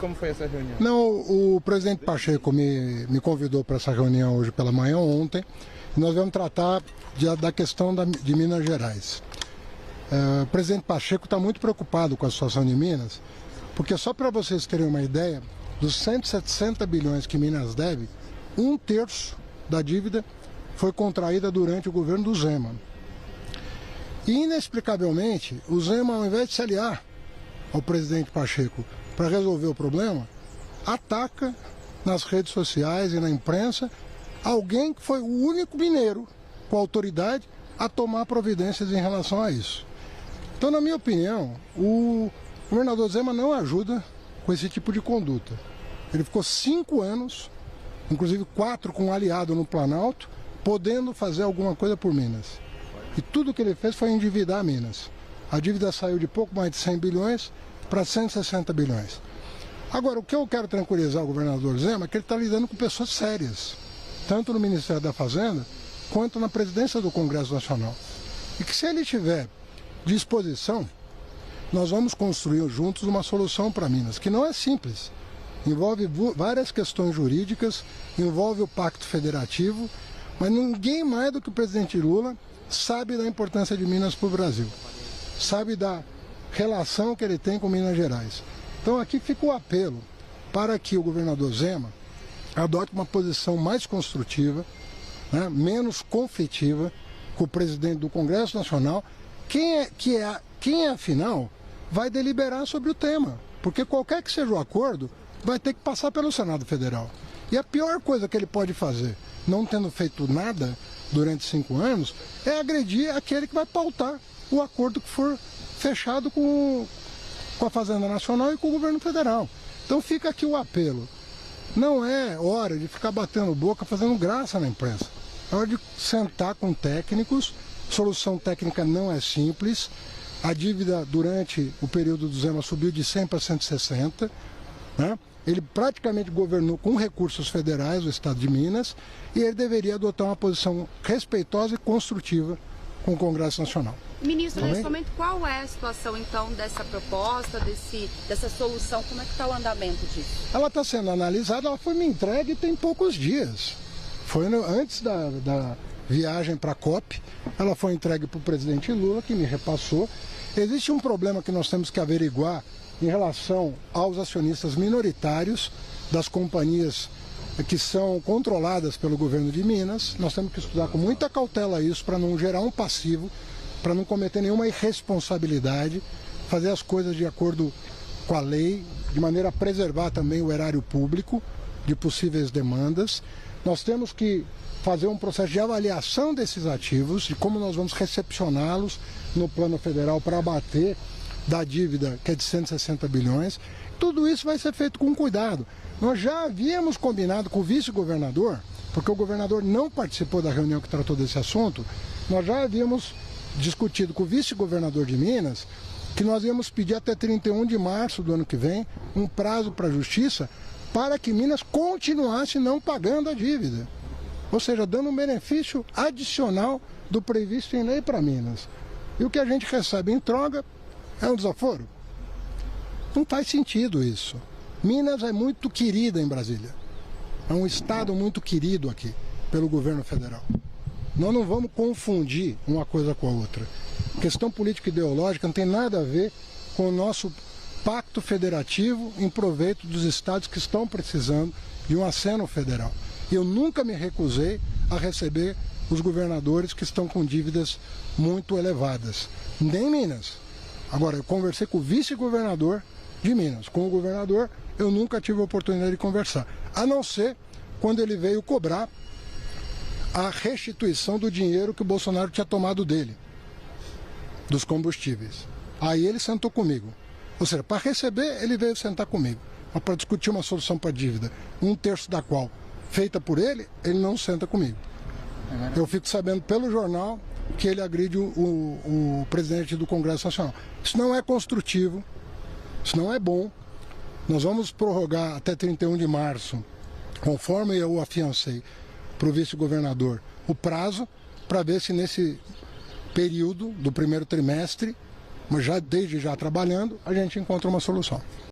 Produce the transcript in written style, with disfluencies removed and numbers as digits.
como foi essa reunião? Não, o presidente Pacheco me convidou para essa reunião hoje pela manhã, ontem. E nós vamos tratar da questão de Minas Gerais. O presidente Pacheco está muito preocupado com a situação de Minas, porque só para vocês terem uma ideia, dos 160 bilhões que Minas deve, 1/3 da dívida foi contraída durante o governo do Zema. E, inexplicavelmente, o Zema, ao invés de se aliar ao presidente Pacheco para resolver o problema, ataca nas redes sociais e na imprensa alguém que foi o único mineiro com autoridade a tomar providências em relação a isso. Então, na minha opinião, o governador Zema não ajuda com esse tipo de conduta. Ele ficou 5 anos, inclusive 4 com um aliado no Planalto, podendo fazer alguma coisa por Minas. E tudo que ele fez foi endividar Minas. A dívida saiu de pouco mais de 100 bilhões para 160 bilhões. Agora, o que eu quero tranquilizar o governador Zema é que ele está lidando com pessoas sérias, tanto no Ministério da Fazenda quanto na presidência do Congresso Nacional. E que se ele tiver disposição, nós vamos construir juntos uma solução para Minas, que não é simples. Envolve várias questões jurídicas, envolve o Pacto Federativo, mas ninguém mais do que o presidente Lula sabe da importância de Minas para o Brasil, sabe da relação que ele tem com Minas Gerais. Então aqui fica o apelo para que o governador Zema adote uma posição mais construtiva, né, menos conflitiva com o presidente do Congresso Nacional, quem afinal vai deliberar sobre o tema, porque qualquer que seja o acordo vai ter que passar pelo Senado Federal. E a pior coisa que ele pode fazer, não tendo feito nada durante 5 anos, é agredir aquele que vai pautar o acordo que for fechado com a Fazenda Nacional e com o governo federal. Então fica aqui o apelo. Não é hora de ficar batendo boca, fazendo graça na imprensa. É hora de sentar com técnicos. Solução técnica não é simples. A dívida durante o período do Zema subiu de 100 para 160, né? Ele praticamente governou com recursos federais o estado de Minas e ele deveria adotar uma posição respeitosa e construtiva com o Congresso Nacional. Ministro, nesse momento, qual é a situação, então, dessa proposta, dessa solução? Como é que está o andamento disso? Ela está sendo analisada, ela foi me entregue tem poucos dias. Foi antes da viagem para a COP, ela foi entregue para o presidente Lula, que me repassou. Existe um problema que nós temos que averiguar em relação aos acionistas minoritários das companhias que são controladas pelo governo de Minas. Nós temos que estudar com muita cautela isso para não gerar um passivo, para não cometer nenhuma irresponsabilidade, fazer as coisas de acordo com a lei, de maneira a preservar também o erário público de possíveis demandas. Nós temos que fazer um processo de avaliação desses ativos, de como nós vamos recepcioná-los no plano federal para abater da dívida, que é de 160 bilhões. Tudo isso vai ser feito com cuidado. Nós já havíamos combinado com o vice-governador, porque o governador não participou da reunião que tratou desse assunto, nós já havíamos discutido com o vice-governador de Minas que nós íamos pedir até 31 de março do ano que vem um prazo para a Justiça para que Minas continuasse não pagando a dívida. Ou seja, dando um benefício adicional do previsto em lei para Minas. E o que a gente recebe em troca é um desaforo. Não faz sentido isso. Minas é muito querida em Brasília. É um estado muito querido aqui pelo governo federal. Nós não vamos confundir uma coisa com a outra. A questão política ideológica não tem nada a ver com o nosso pacto federativo em proveito dos estados que estão precisando de um aceno federal. Eu nunca me recusei a receber os governadores que estão com dívidas muito elevadas. Nem Minas. Agora, eu conversei com o vice-governador de Minas. Com o governador, eu nunca tive a oportunidade de conversar. A não ser quando ele veio cobrar a restituição do dinheiro que o Bolsonaro tinha tomado dele, dos combustíveis. Aí ele sentou comigo. Ou seja, para receber, ele veio sentar comigo. Mas para discutir uma solução para a dívida, 1/3 da qual feita por ele, ele não senta comigo. Eu fico sabendo pelo jornal que ele agride o presidente do Congresso Nacional. Isso não é construtivo, isso não é bom. Nós vamos prorrogar até 31 de março, conforme eu afiancei para o vice-governador, o prazo para ver se nesse período do primeiro trimestre, mas já desde já trabalhando, a gente encontra uma solução.